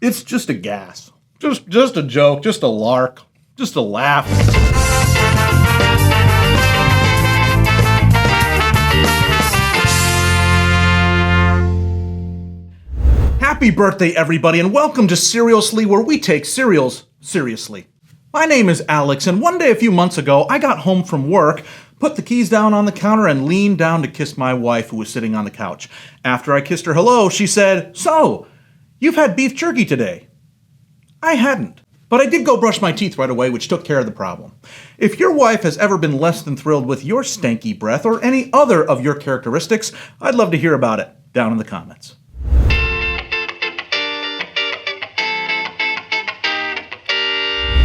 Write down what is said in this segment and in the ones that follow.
It's just a gas. Just a joke, just a lark, just a laugh. Happy birthday, everybody, and welcome to Cerealsly, where we take cereals seriously. My name is Alex, and one day a few months ago, I got home from work, put the keys down on the counter, and leaned down to kiss my wife, who was sitting on the couch. After I kissed her hello, she said, "So, you've had beef jerky today?" I hadn't, but I did go brush my teeth right away, which took care of the problem. If your wife has ever been less than thrilled with your stanky breath or any other of your characteristics, I'd love to hear about it down in the comments.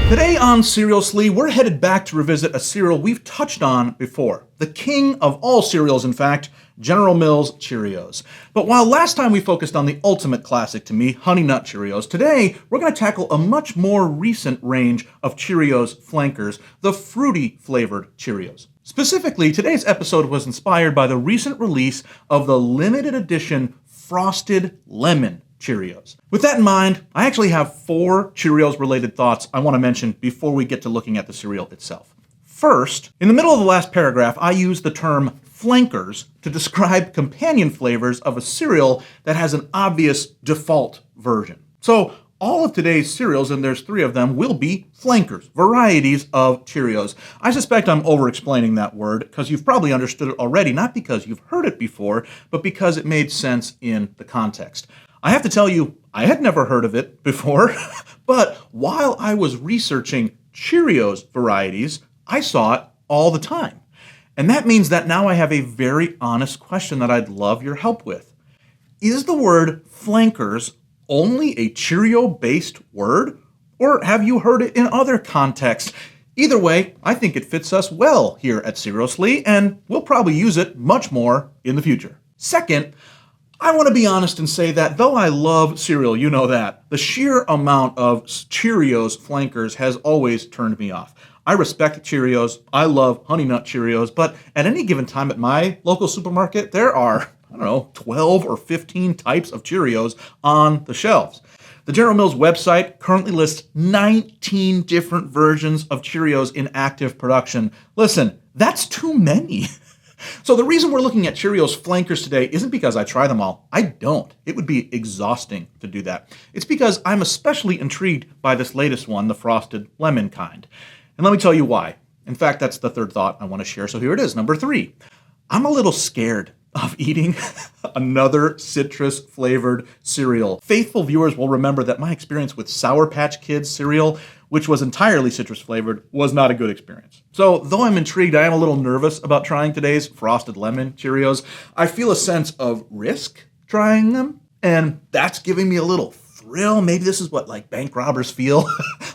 Today on Cerealsly, we're headed back to revisit a cereal we've touched on before. The king of all cereals, in fact, General Mills Cheerios. But while last time we focused on the ultimate classic to me, Honey Nut Cheerios, today we're going to tackle a much more recent range of Cheerios flankers, the fruity flavored Cheerios. Specifically, today's episode was inspired by the recent release of the limited edition Frosted Lemon Cheerios. With that in mind, I actually have 4 Cheerios-related thoughts I want to mention before we get to looking at the cereal itself. First, in the middle of the last paragraph, I used the term flankers to describe companion flavors of a cereal that has an obvious default version. So all of today's cereals, and there's 3 of them, will be flankers, varieties of Cheerios. I suspect I'm over-explaining that word because you've probably understood it already, not because you've heard it before, but because it made sense in the context. I have to tell you, I had never heard of it before, but while I was researching Cheerios varieties, I saw it all the time. And that means that now I have a very honest question that I'd love your help with. Is the word flankers only a Cheerio-based word, or have you heard it in other contexts? Either way, I think it fits us well here at Cerealsly, and we'll probably use it much more in the future. Second, I want to be honest and say that though I love cereal, you know that, the sheer amount of Cheerios flankers has always turned me off. I respect Cheerios, I love Honey Nut Cheerios, but at any given time at my local supermarket, there are, 12 or 15 types of Cheerios on the shelves. The General Mills website currently lists 19 different versions of Cheerios in active production. Listen, that's too many. So the reason we're looking at Cheerios flankers today isn't because I try them all. I don't. It would be exhausting to do that. It's because I'm especially intrigued by this latest one, the Frosted Lemon kind. And let me tell you why. In fact, that's the third thought I want to share. So here it is, number 3. I'm a little scared of eating another citrus-flavored cereal. Faithful viewers will remember that my experience with Sour Patch Kids cereal, which was entirely citrus-flavored, was not a good experience. So, though I'm intrigued, I am a little nervous about trying today's Frosted Lemon Cheerios. I feel a sense of risk trying them, and that's giving me a little thrill. Maybe this is what, bank robbers feel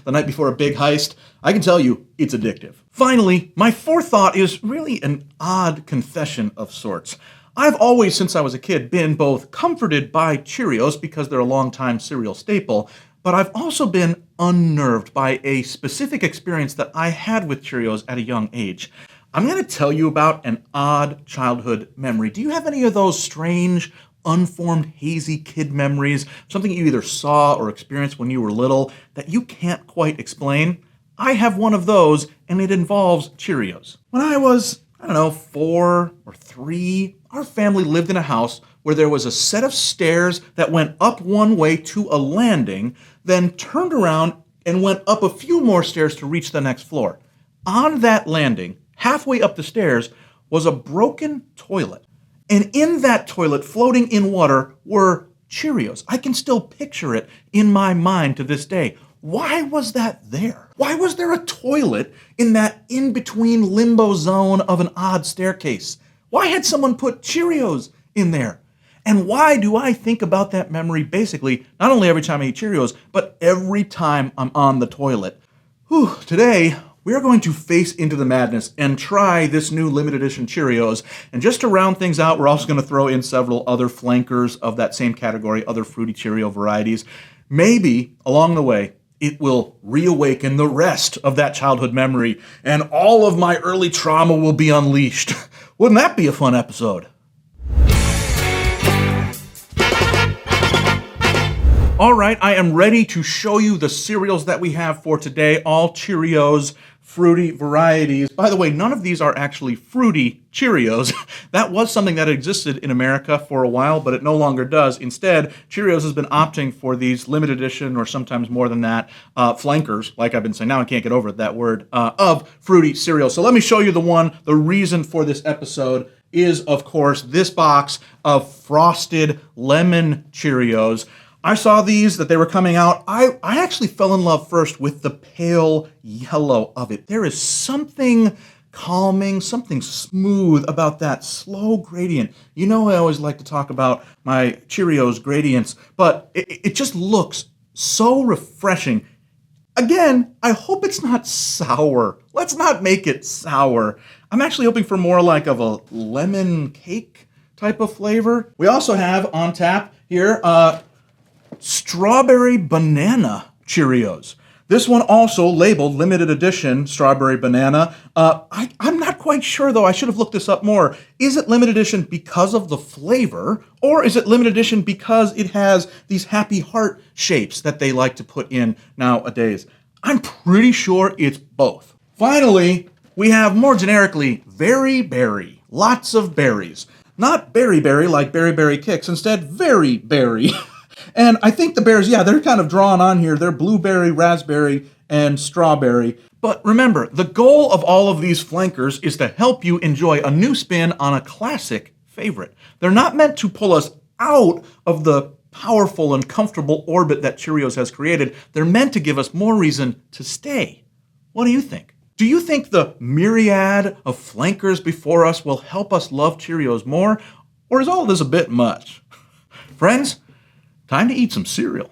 the night before a big heist. I can tell you, it's addictive. Finally, my 4th thought is really an odd confession of sorts. I've always, since I was a kid, been both comforted by Cheerios because they're a longtime cereal staple, but I've also been unnerved by a specific experience that I had with Cheerios at a young age. I'm going to tell you about an odd childhood memory. Do you have any of those strange, unformed, hazy kid memories, something you either saw or experienced when you were little that you can't quite explain? I have one of those, and it involves Cheerios. When I was, 4 or 3, our family lived in a house where there was a set of stairs that went up one way to a landing, then turned around and went up a few more stairs to reach the next floor. On that landing, halfway up the stairs, was a broken toilet. And in that toilet, floating in water, were Cheerios. I can still picture it in my mind to this day. Why was that there? Why was there a toilet in that in-between limbo zone of an odd staircase? Why had someone put Cheerios in there? And why do I think about that memory basically not only every time I eat Cheerios, but every time I'm on the toilet? Today, we are going to face into the madness and try this new limited edition Cheerios. And just to round things out, we're also going to throw in several other flankers of that same category, other fruity Cheerio varieties. Maybe, along the way, it will reawaken the rest of that childhood memory, and all of my early trauma will be unleashed. Wouldn't that be a fun episode? All right, I am ready to show you the cereals that we have for today, all Cheerios, fruity varieties. By the way, none of these are actually fruity Cheerios. That was something that existed in America for a while, but it no longer does. Instead, Cheerios has been opting for these limited edition, or sometimes more than that, flankers, like I've been saying, now I can't get over that word, of fruity cereals. So let me show you the reason for this episode is, of course, this box of frosted lemon Cheerios. I saw these, that they were coming out. I actually fell in love first with the pale yellow of it. There is something calming, something smooth about that slow gradient. You know, I always like to talk about my Cheerios gradients, but it just looks so refreshing. Again, I hope it's not sour. Let's not make it sour. I'm actually hoping for more like of a lemon cake type of flavor. We also have on tap here, strawberry banana Cheerios. This one also labeled limited edition strawberry banana. I'm not quite sure though, I should have looked this up more. Is it limited edition because of the flavor, or is it limited edition because it has these happy heart shapes that they like to put in nowadays? I'm pretty sure it's both. Finally, we have more generically Very Berry. Lots of berries. Not berry berry like Berry Berry Kicks, instead Very Berry. And I think the berries, yeah, they're kind of drawn on here. They're blueberry, raspberry, and strawberry. But remember, the goal of all of these flankers is to help you enjoy a new spin on a classic favorite. They're not meant to pull us out of the powerful and comfortable orbit that Cheerios has created. They're meant to give us more reason to stay. What do you think? Do you think the myriad of flankers before us will help us love Cheerios more? Or is all this a bit much? Friends, time to eat some cereal.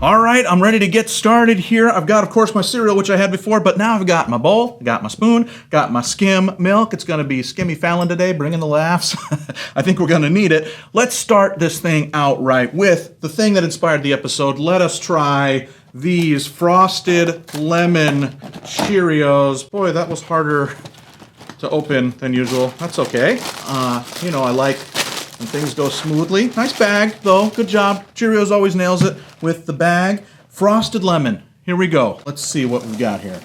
All right, I'm ready to get started here. I've got, of course, my cereal, which I had before, but now I've got my bowl, got my spoon, got my skim milk. It's going to be Skimmy Fallon today, bringing the laughs. I think we're going to need it. Let's start this thing out right with the thing that inspired the episode. Let us try these frosted lemon Cheerios. Boy, that was harder to open than usual. That's okay. You know, I like when things go smoothly. Nice bag, though. Good job. Cheerios always nails it with the bag. Frosted lemon. Here we go. Let's see what we've got here.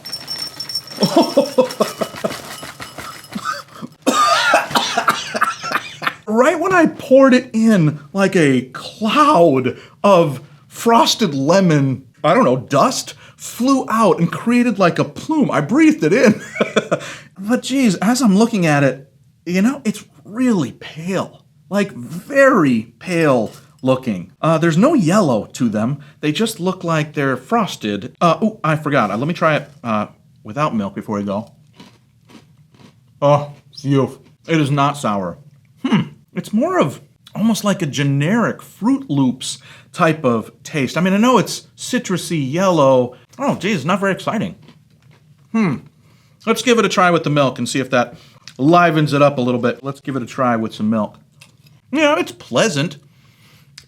Right when I poured it in like a cloud of frosted lemon, I don't know, dust flew out and created like a plume. I breathed it in. But geez, as I'm looking at it, you know, it's really pale. Like very pale looking. There's no yellow to them. They just look like they're frosted. Oh, I forgot. Let me try it without milk before we go. Oh, phew. It is not sour. It's more of almost like a generic Fruit Loops type of taste. I mean, I know it's citrusy yellow. Oh, geez, it's not very exciting. Let's give it a try with the milk and see if that livens it up a little bit. Let's give it a try with some milk. Yeah, it's pleasant.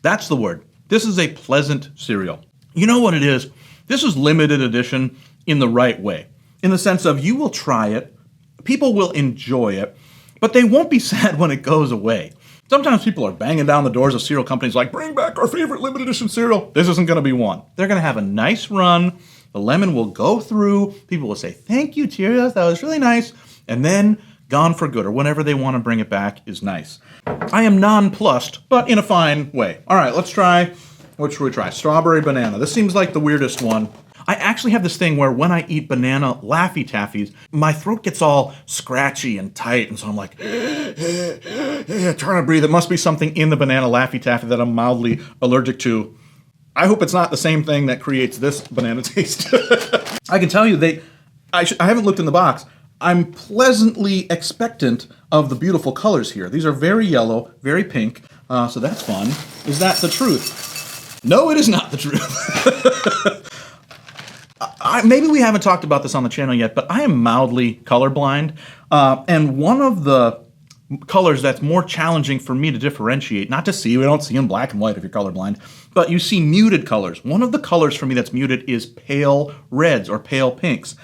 That's the word. This is a pleasant cereal. You know what it is? This is limited edition in the right way. In the sense of you will try it, people will enjoy it, but they won't be sad when it goes away. Sometimes people are banging down the doors of cereal companies like, bring back our favorite limited edition cereal. This isn't going to be one. They're going to have a nice run. The lemon will go through. People will say, thank you, Cheerios. That was really nice. And then gone for good, or whenever they want to bring it back is nice. I am nonplussed, but in a fine way. All right, let's try, what should we try? Strawberry banana. This seems like the weirdest one. I actually have this thing where when I eat banana Laffy Taffies, my throat gets all scratchy and tight, and so I'm like, trying to breathe. It must be something in the banana Laffy Taffy that I'm mildly allergic to. I hope it's not the same thing that creates this banana taste. I can tell you, I haven't looked in the box. I'm pleasantly expectant of the beautiful colors here. These are very yellow, very pink, so that's fun. Is that the truth? No, it is not the truth. Maybe we haven't talked about this on the channel yet, but I am mildly colorblind, and one of the colors that's more challenging for me to differentiate, not to see, we don't see in black and white if you're colorblind, but you see muted colors. One of the colors for me that's muted is pale reds or pale pinks.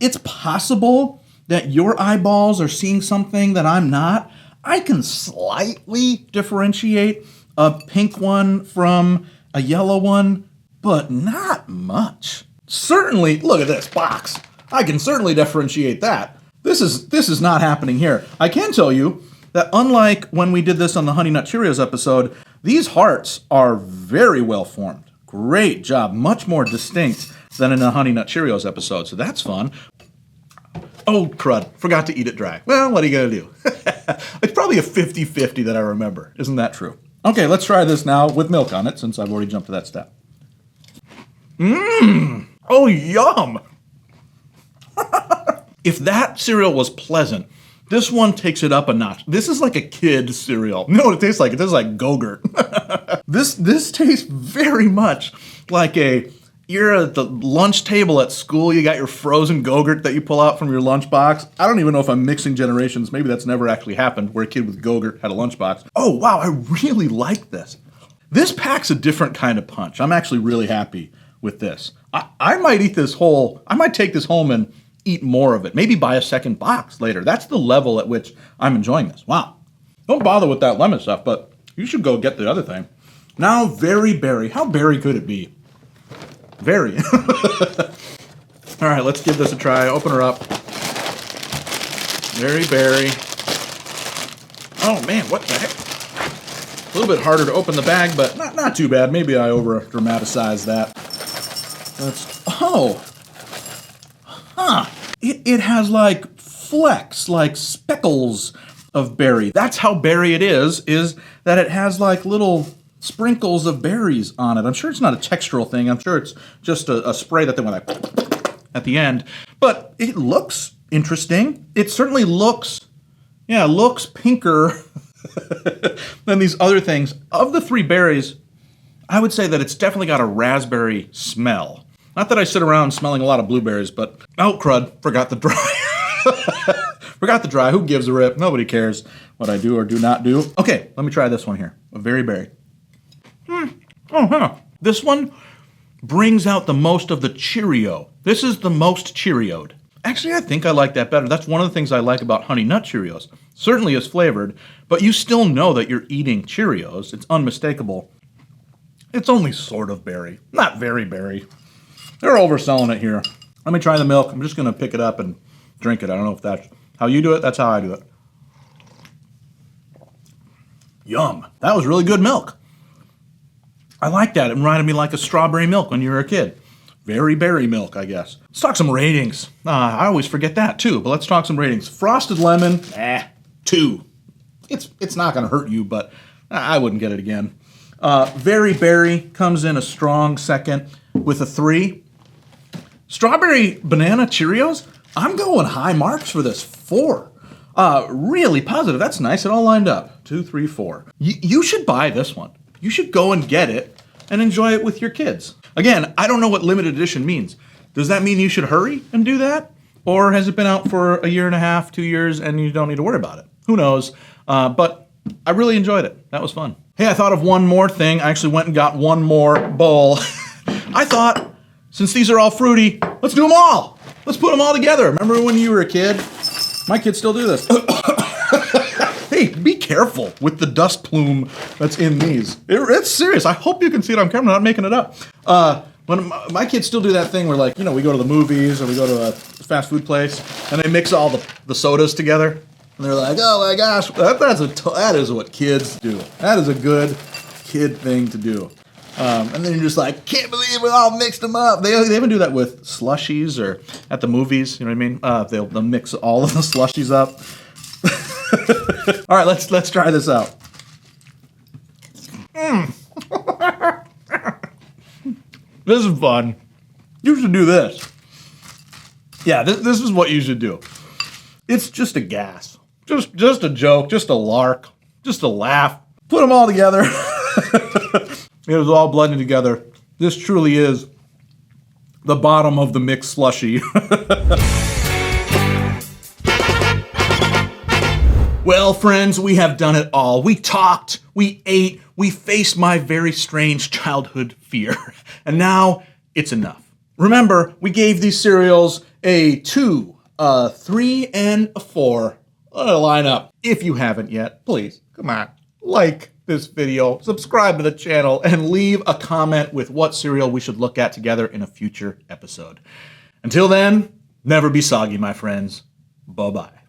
It's possible that your eyeballs are seeing something that I'm not. I can slightly differentiate a pink one from a yellow one, but not much. Certainly, look at this box. I can certainly differentiate that. This is not happening here. I can tell you that unlike when we did this on the Honey Nut Cheerios episode, these hearts are very well formed. Great job. Much more distinct than in the Honey Nut Cheerios episode, so that's fun. Oh, crud. Forgot to eat it dry. Well, what are you going to do? It's probably a 50-50 that I remember. Isn't that true? Okay, let's try this now with milk on it, since I've already jumped to that step. Mmm! Oh, yum! If that cereal was pleasant, this one takes it up a notch. This is like a kid cereal. You know what it tastes like? It tastes like Go-Gurt. This tastes very much like you're at the lunch table at school, you got your frozen Go-Gurt that you pull out from your lunchbox. I don't even know if I'm mixing generations. Maybe that's never actually happened, where a kid with Go-Gurt had a lunchbox. Oh, wow, I really like this. This packs a different kind of punch. I'm actually really happy with this. I might eat this whole, I might take this home and eat more of it. Maybe buy a second box later. That's the level at which I'm enjoying this. Wow. Don't bother with that lemon stuff, but you should go get the other thing. Now, very berry. How berry could it be? Very. All right, let's give this a try. Open her up. Very berry. Oh, man, what the heck? A little bit harder to open the bag, but not too bad. Maybe I over-dramatized that. It has like flecks, like speckles of berry. That's how berry it is that it has like little sprinkles of berries on it. I'm sure it's not a textural thing. I'm sure it's just a spray that they went like at the end. But it looks interesting. It certainly looks pinker than these other things. Of the three berries, I would say that it's definitely got a raspberry smell. Not that I sit around smelling a lot of blueberries, but oh crud, forgot the dry. Forgot the dry. Who gives a rip? Nobody cares what I do or do not do. Okay, let me try this one here. A very berry. Oh, huh. This one brings out the most of the Cheerio. This is the most Cheerioed. Actually, I think I like that better. That's one of the things I like about Honey Nut Cheerios. Certainly is flavored, but you still know that you're eating Cheerios. It's unmistakable. It's only sort of berry, not very berry. They're overselling it here. Let me try the milk. I'm just going to pick it up and drink it. I don't know if that's how you do it. That's how I do it. Yum. That was really good milk. I like that. It reminded me like a strawberry milk when you were a kid. Very berry milk, I guess. Let's talk some ratings. I always forget that too, but let's talk some ratings. Frosted lemon, 2. It's not going to hurt you, but I wouldn't get it again. Very berry comes in a strong second with a 3. Strawberry banana Cheerios, I'm going high marks for this, 4. Really positive. That's nice. It all lined up. 2, 3, 4. You should buy this one. You should go and get it and enjoy it with your kids. Again, I don't know what limited edition means. Does that mean you should hurry and do that? Or has it been out for a year and a half, 2 years, and you don't need to worry about it? Who knows? But I really enjoyed it. That was fun. Hey, I thought of one more thing. I actually went and got one more bowl. I thought, since these are all fruity, let's do them all. Let's put them all together. Remember when you were a kid? My kids still do this. Hey, be careful with the dust plume that's in these. It's serious. I hope you can see it on camera. I'm not making it up. When my kids still do that thing where, like, we go to the movies or we go to a fast food place and they mix all the sodas together. And they're like, oh my gosh, that is what kids do. That is a good kid thing to do. And then you're just like, can't believe we all mixed them up. They even do that with slushies or at the movies, you know what I mean? They'll mix all of the slushies up. All right, let's try this out. This is fun. You should do this. Yeah, this is what you should do. It's just a gas. Just a joke, just a lark, just a laugh. Put them all together. It was all blended together. This truly is the bottom of the mixed slushie. Well, friends, we have done it all. We talked, we ate, we faced my very strange childhood fear. And now it's enough. Remember, we gave these cereals a 2, a 3, and a 4. Let it line up. If you haven't yet, please, come on, like this video, subscribe to the channel, and leave a comment with what cereal we should look at together in a future episode. Until then, never be soggy, my friends. Bye-bye.